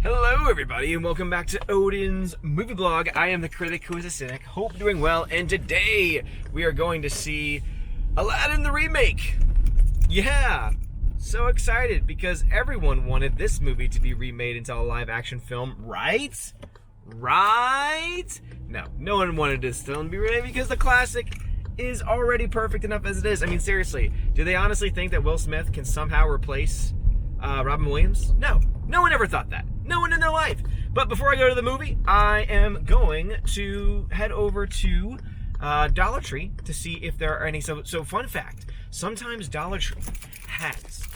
Hello everybody and welcome back to Odin's movie blog. I am the critic who is a cynic. Hope you're doing well, and today we are going to see Aladdin the remake. Yeah, so excited because everyone wanted this movie to be remade into a live action film, right? No one wanted this film to be remade because the classic is already perfect enough as it is. I mean, seriously, do they honestly think that Will Smith can somehow replace Robin Williams? No one ever thought that. No one in their life. But before I go to the movie, I am going to head over to Dollar Tree to see if there are any. So fun fact, sometimes Dollar Tree has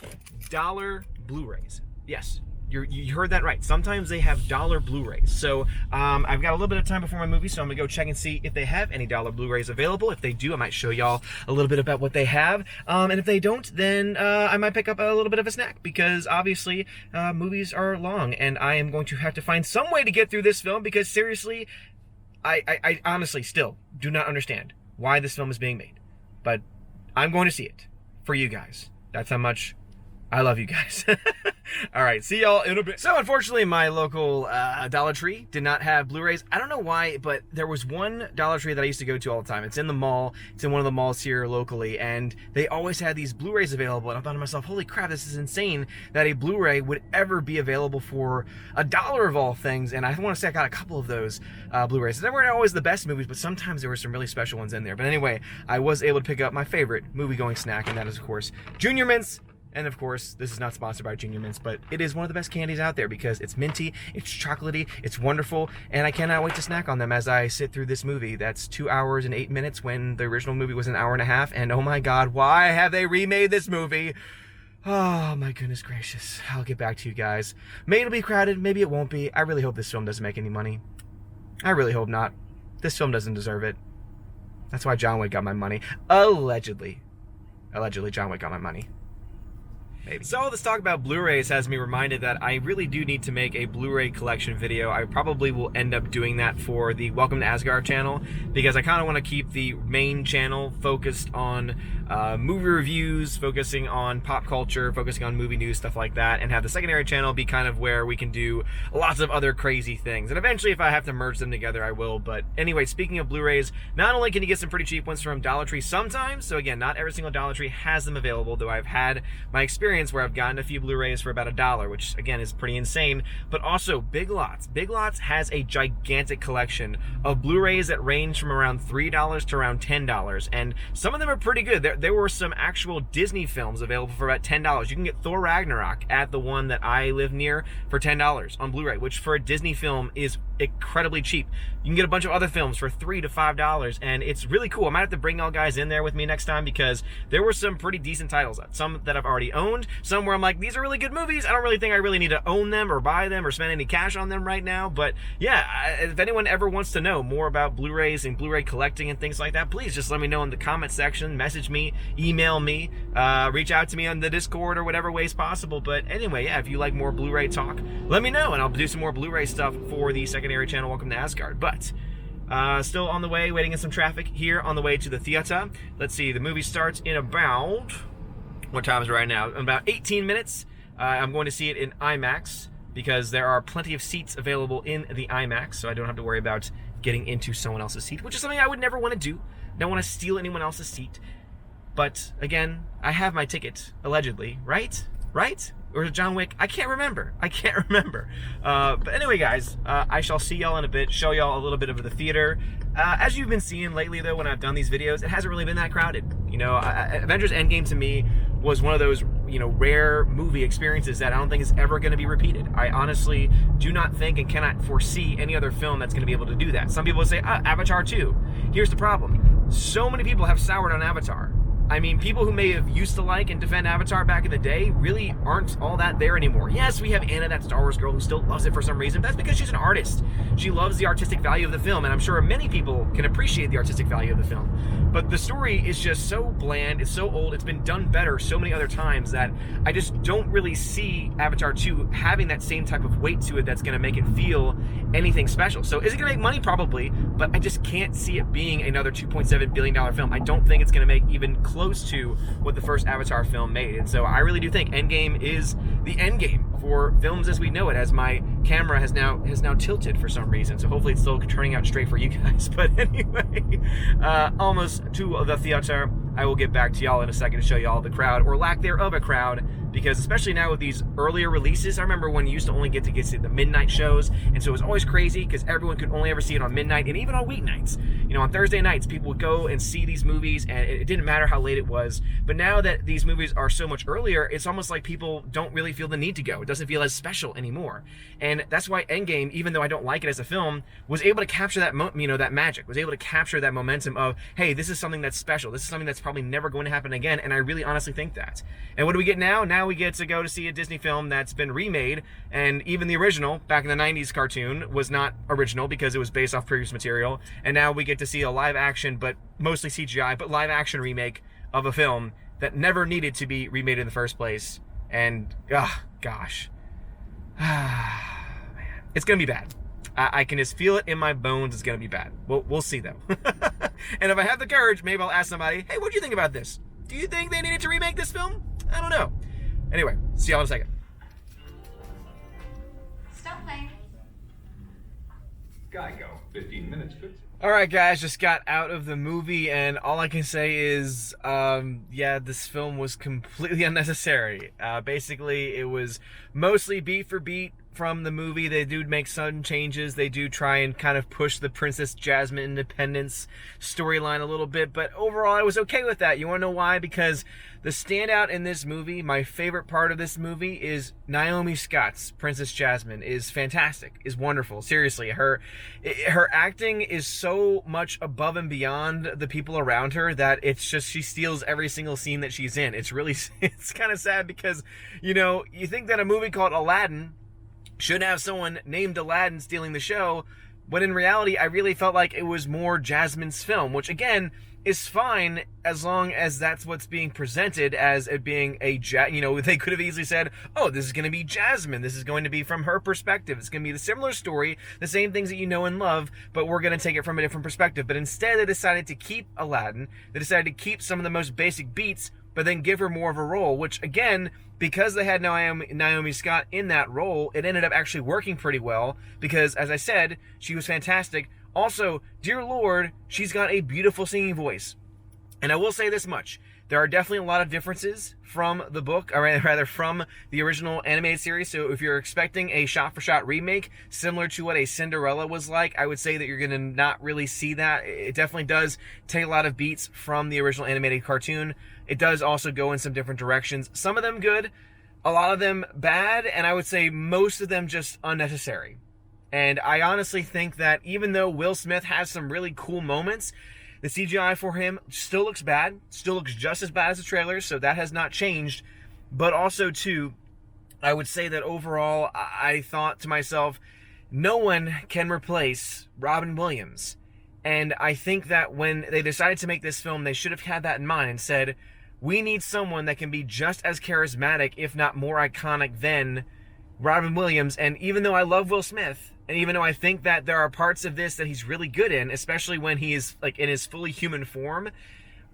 dollar Blu-rays. Yes, you heard that right. Sometimes they have dollar Blu-rays. So I've got a little bit of time before my movie, so I'm gonna go check and see if they have any dollar Blu-rays available. If they do, I might show y'all a little bit about what they have. And if they don't, then I might pick up a little bit of a snack, because obviously movies are long, and I am going to have to find some way to get through this film, because seriously, I honestly still do not understand why this film is being made. But I'm going to see it for you guys. That's how much I love you guys. All right, see y'all in a bit. So unfortunately, my local Dollar Tree did not have Blu-rays. I don't know why, but there was one Dollar Tree that I used to go to all the time. It's in the mall. It's in one of the malls here locally, and they always had these Blu-rays available. And I thought to myself, holy crap, this is insane that a Blu-ray would ever be available for $1 of all things. And I want to say I got a couple of those Blu-rays. They weren't always the best movies, but sometimes there were some really special ones in there. But anyway, I was able to pick up my favorite movie-going snack, and that is, of course, Junior Mints. And of course, this is not sponsored by Junior Mints, but it is one of the best candies out there because it's minty, it's chocolatey, it's wonderful, and I cannot wait to snack on them as I sit through this movie. That's 2 hours and 8 minutes when the original movie was an hour and a half, and oh my god, why have they remade this movie? Oh my goodness gracious. I'll get back to you guys. Maybe it'll be crowded, maybe it won't be. I really hope this film doesn't make any money. I really hope not. This film doesn't deserve it. That's why John Wick got my money. Allegedly. Allegedly, John Wick got my money. Maybe. So all this talk about Blu-rays has me reminded that I really do need to make a Blu-ray collection video. I probably will end up doing that for the Welcome to Asgard channel, because I kind of want to keep the main channel focused on movie reviews, focusing on pop culture, focusing on movie news, stuff like that, and have the secondary channel be kind of where we can do lots of other crazy things. And eventually, if I have to merge them together, I will. But anyway, speaking of Blu-rays, not only can you get some pretty cheap ones from Dollar Tree sometimes, so again, not every single Dollar Tree has them available, though I've had my experience where I've gotten a few Blu-rays for about $1, which again is pretty insane. But also Big Lots. Big Lots has a gigantic collection of Blu-rays that range from around $3 to around $10, and some of them are pretty good. There were some actual Disney films available for about $10. You can get Thor Ragnarok at the one that I live near for $10 on Blu-ray, which for a Disney film is incredibly cheap. You can get a bunch of other films for $3 to $5, and it's really cool. I might have to bring y'all guys in there with me next time, because there were some pretty decent titles. Some that I've already owned, some where I'm like, these are really good movies. I don't really think I really need to own them or buy them or spend any cash on them right now. But yeah, if anyone ever wants to know more about Blu-rays and Blu-ray collecting and things like that, please just let me know in the comment section, message me, email me, reach out to me on the Discord or whatever ways possible. But anyway, yeah, if you like more Blu-ray talk, let me know, and I'll do some more Blu-ray stuff for the secondary channel Welcome to Asgard. But still on the way, waiting in some traffic here on the way to the theater. Let's see, the movie starts in about, what time is it right now? In about 18 minutes. I'm going to see it in IMAX, because there are plenty of seats available in the IMAX, so I don't have to worry about getting into someone else's seat, which is something I would never want to do. I don't want to steal anyone else's seat. But again, I have my ticket, allegedly, right? Right? Or John Wick? I can't remember. But anyway, guys, I shall see y'all in a bit, show y'all a little bit of the theater. As you've been seeing lately, though, when I've done these videos, it hasn't really been that crowded. You know, Avengers Endgame to me was one of those, you know, rare movie experiences that I don't think is ever going to be repeated. I honestly do not think and cannot foresee any other film that's going to be able to do that. Some people say, Avatar 2. Here's the problem. So many people have soured on Avatar. I mean, people who may have used to like and defend Avatar back in the day really aren't all that there anymore. Yes, we have Anna, that Star Wars girl, who still loves it for some reason. That's because she's an artist. She loves the artistic value of the film, and I'm sure many people can appreciate the artistic value of the film. But the story is just so bland, it's so old, it's been done better so many other times that I just don't really see Avatar 2 having that same type of weight to it that's going to make it feel anything special. So is it going to make money? Probably, but I just can't see it being another $2.7 billion film. I don't think it's going to make even close to what the first Avatar film made. And so I really do think Endgame is the endgame for films as we know it, as my camera has now tilted for some reason. So hopefully it's still turning out straight for you guys. But anyway, almost to the theater. I will get back to y'all in a second to show y'all the crowd, or lack thereof a crowd, because especially now with these earlier releases, I remember when you used to only get to see the midnight shows, and so it was always crazy because everyone could only ever see it on midnight, and even on weeknights. You know, on Thursday nights, people would go and see these movies, and it didn't matter how late it was. But now that these movies are so much earlier, it's almost like people don't really feel the need to go. It doesn't feel as special anymore. And that's why Endgame, even though I don't like it as a film, was able to capture that, that magic, was able to capture that momentum of, hey, this is something that's special. This is something that's probably never going to happen again, and I really honestly think that. And what do we get now? Now we get to go to see a Disney film that's been remade, and even the original, back in the 90s cartoon, was not original because it was based off previous material, and now we get to see a live action, but mostly CGI, but live action remake of a film that never needed to be remade in the first place. And, gosh. Man. It's gonna be bad. I can just feel it in my bones. It's gonna be bad. We'll see though. And if I have the courage, maybe I'll ask somebody, hey, what do you think about this? Do you think they needed to remake this film? I don't know. Anyway, see y'all in a second. Stop playing. Gotta go. 15 minutes. All right, guys, just got out of the movie, and all I can say is, yeah, this film was completely unnecessary. Basically, it was mostly beat for beat from the movie. They do make some changes. They do try and kind of push the Princess Jasmine independence storyline a little bit, but overall, I was okay with that. You want to know why? Because the standout in this movie, my favorite part of this movie, is Naomi Scott's Princess Jasmine is fantastic, is wonderful. Seriously, her acting is so much above and beyond the people around her that it's just, she steals every single scene that she's in. It's really, it's kind of sad because, you know, you think that a movie called Aladdin should have someone named Aladdin stealing the show, but in reality, I really felt like it was more Jasmine's film, which again is fine as long as that's what's being presented as it being a, you know, they could have easily said, oh, this is going to be Jasmine. This is going to be from her perspective. It's going to be the similar story, the same things that you know and love, but we're going to take it from a different perspective. But instead, they decided to keep Aladdin. They decided to keep some of the most basic beats, but then give her more of a role, which again, because they had Naomi Scott in that role, it ended up actually working pretty well because, as I said, she was fantastic. Also, dear Lord, she's got a beautiful singing voice. And I will say this much. There are definitely a lot of differences from the book, or rather from the original animated series. So if you're expecting a shot-for-shot remake similar to what a Cinderella was like, I would say that you're going to not really see that. It definitely does take a lot of beats from the original animated cartoon. It does also go in some different directions. Some of them good, a lot of them bad, and I would say most of them just unnecessary. And I honestly think that even though Will Smith has some really cool moments, the CGI for him still looks bad, still looks just as bad as the trailers, so that has not changed. But also, too, I would say that overall, I thought to myself, no one can replace Robin Williams. And I think that when they decided to make this film, they should have had that in mind and said, we need someone that can be just as charismatic, if not more iconic than Robin Williams. And even though I love Will Smith, and even though I think that there are parts of this that he's really good in, especially when he is like in his fully human form,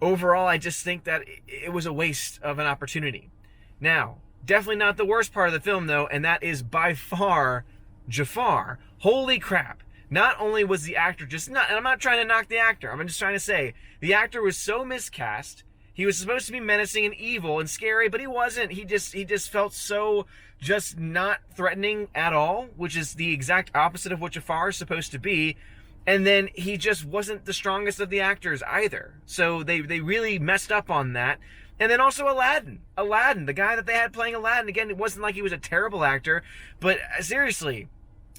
overall, I just think that it was a waste of an opportunity. Now, definitely not the worst part of the film, though, and that is by far Jafar. Holy crap. Not only was the actor just not, and I'm not trying to knock the actor, I'm just trying to say, the actor was so miscast. He was supposed to be menacing and evil and scary, but he wasn't. He just felt so just not threatening at all, which is the exact opposite of what Jafar is supposed to be. And then he just wasn't the strongest of the actors either. So they really messed up on that. And then also Aladdin, the guy that they had playing Aladdin, again, it wasn't like he was a terrible actor, but seriously,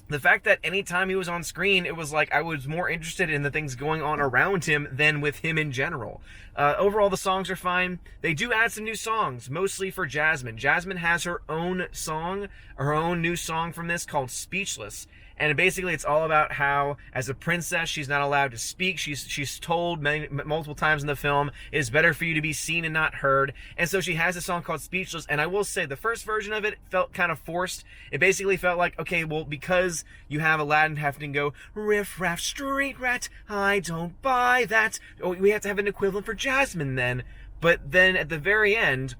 the fact that anytime he was on screen, it was like I was more interested in the things going on around him than with him in general. Overall, the songs are fine. They do add some new songs, mostly for Jasmine. Jasmine has her own song, her own new song from this called Speechless. And basically, it's all about how, as a princess, she's not allowed to speak. She's told multiple times in the film, it is better for you to be seen and not heard. And so she has a song called Speechless. And I will say, the first version of it felt kind of forced. It basically felt like, okay, well, because you have Aladdin having to go, riff raff, street rat, I don't buy that. Oh, we have to have an equivalent for Jasmine then. But then at the very end,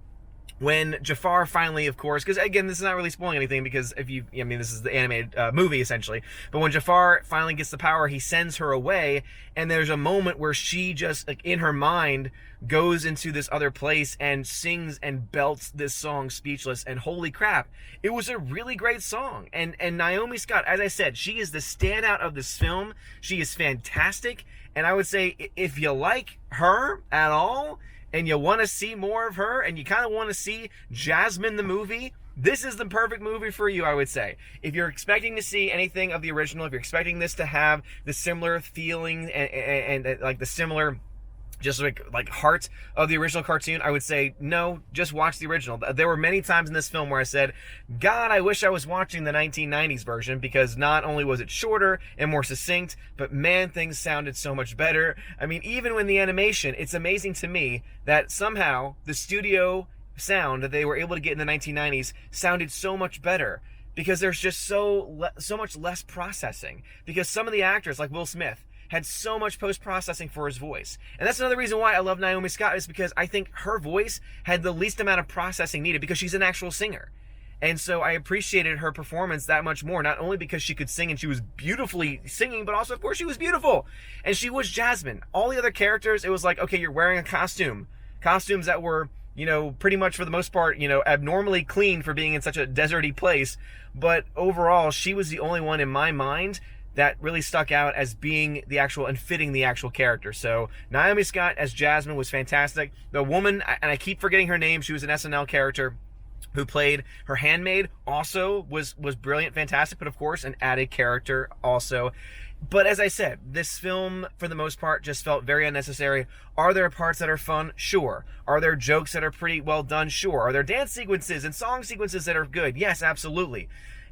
when Jafar finally, of course, because again, this is not really spoiling anything, because this is the animated movie essentially, but when Jafar finally gets the power, he sends her away, and there's a moment where she just, like, in her mind, goes into this other place and sings and belts this song, Speechless, and holy crap, it was a really great song. And Naomi Scott, as I said, she is the standout of this film. She is fantastic, and I would say, if you like her at all, and you want to see more of her, and you kind of want to see Jasmine the movie, this is the perfect movie for you, I would say. If you're expecting to see anything of the original, if you're expecting this to have the similar feeling and like the similar just like heart of the original cartoon, I would say no, just watch the original. There were many times in this film where I said, God, I wish I was watching the 1990s version, because not only was it shorter and more succinct, but man, things sounded so much better. I mean, even when the animation, it's amazing to me that somehow the studio sound that they were able to get in the 1990s sounded so much better, because there's just so much less processing, because some of the actors, like Will Smith, had so much post-processing for his voice. And that's another reason why I love Naomi Scott, is because I think her voice had the least amount of processing needed, because she's an actual singer. And so I appreciated her performance that much more, not only because she could sing and she was beautifully singing, but also, of course, she was beautiful. And she was Jasmine. All the other characters, it was like, okay, you're wearing a costume. Costumes that were, pretty much for the most part, abnormally clean for being in such a deserty place. But overall, she was the only one in my mind that really stuck out as being the actual and fitting the actual character. So Naomi Scott as Jasmine was fantastic. The woman, and I keep forgetting her name, she was an SNL character who played her handmaid, also was brilliant, fantastic, but of course an added character also. But as I said, this film, for the most part, just felt very unnecessary. Are there parts that are fun? Sure. Are there jokes that are pretty well done? Sure. Are there dance sequences and song sequences that are good? Yes, absolutely.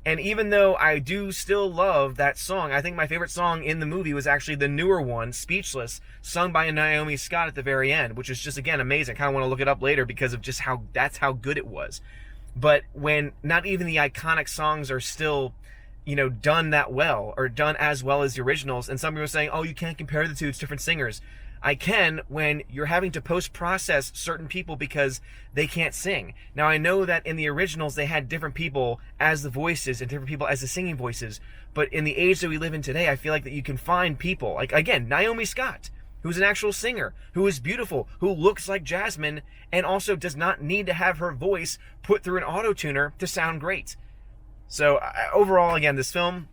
And even though I do still love that song, I think my favorite song in the movie was actually the newer one, Speechless, sung by Naomi Scott at the very end, which is just, again, amazing. I kind of want to look it up later because of just that's how good it was. But when not even the iconic songs are still, done that well, or done as well as the originals, and some people are saying, oh, you can't compare the two, it's different singers. I can, when you're having to post-process certain people because they can't sing. Now, I know that in the originals, they had different people as the voices and different people as the singing voices. But in the age that we live in today, I feel like that you can find people, like, again, Naomi Scott, who's an actual singer, who is beautiful, who looks like Jasmine, and also does not need to have her voice put through an auto-tuner to sound great. So, overall, again, this film,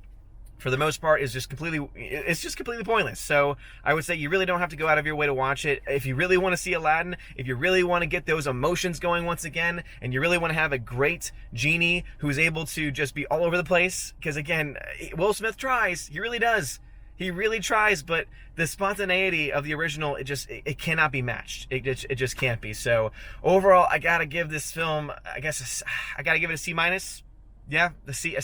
for the most part, is just completely pointless. So I would say you really don't have to go out of your way to watch it. If you really want to see Aladdin, if you really want to get those emotions going once again, and you really want to have a great genie who's able to just be all over the place, because again, Will Smith tries, he really does. He really tries, but the spontaneity of the original, it cannot be matched. It just can't be. So overall, I gotta give this film, I gotta give it a C-. Yeah, a C-.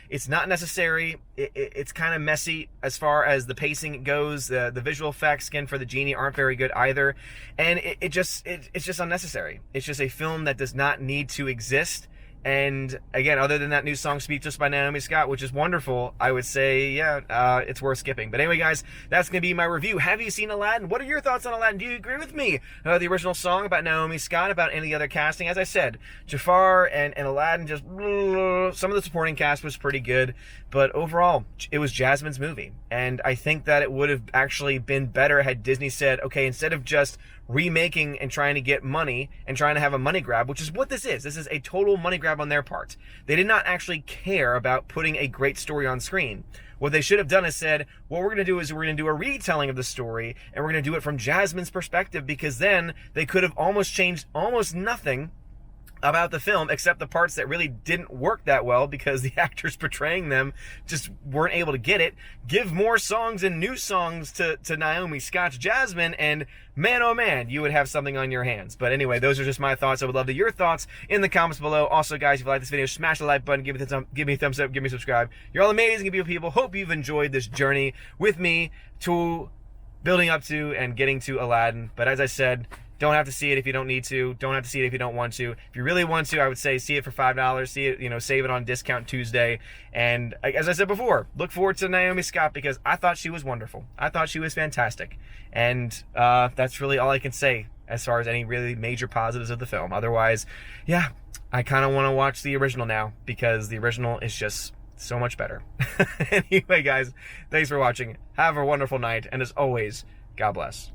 It's not necessary. It's kind of messy as far as the pacing goes. The visual effects, again, for the genie aren't very good either. And it's just unnecessary. It's just a film that does not need to exist. And again, other than that new song Speechless by Naomi Scott, which is wonderful, I would say, yeah, it's worth skipping. But anyway, guys, that's going to be my review. Have you seen Aladdin? What are your thoughts on Aladdin? Do you agree with me? The original song about Naomi Scott, about any of the other casting? As I said, Jafar and Aladdin, just some of the supporting cast was pretty good. But overall, it was Jasmine's movie. And I think that it would have actually been better had Disney said, okay, instead of just remaking and trying to get money and trying to have a money grab, which is what this is. This is a total money grab on their part. They did not actually care about putting a great story on screen. What they should have done is said, what we're going to do is we're going to do a retelling of the story, and we're going to do it from Jasmine's perspective, because then they could have almost changed almost nothing about the film, except the parts that really didn't work that well because the actors portraying them just weren't able to get it. Give more songs and new songs to Naomi Scott's Jasmine, and man, oh man, you would have something on your hands. But anyway, those are just my thoughts. I would love to hear your thoughts in the comments below. Also, guys, if you like this video, smash the like button, give me a thumbs up, give me a subscribe. You're all amazing, beautiful people. Hope you've enjoyed this journey with me to building up to and getting to Aladdin. But as I said, don't have to see it if you don't need to. Don't have to see it if you don't want to. If you really want to, I would say see it for $5. See it, save it on discount Tuesday. And as I said before, look forward to Naomi Scott, because I thought she was wonderful. I thought she was fantastic. And that's really all I can say. as far as any really major positives of the film. Otherwise, yeah, I kind of want to watch the original now because the original is just so much better. Anyway, guys, thanks for watching. Have a wonderful night, and as always, God bless.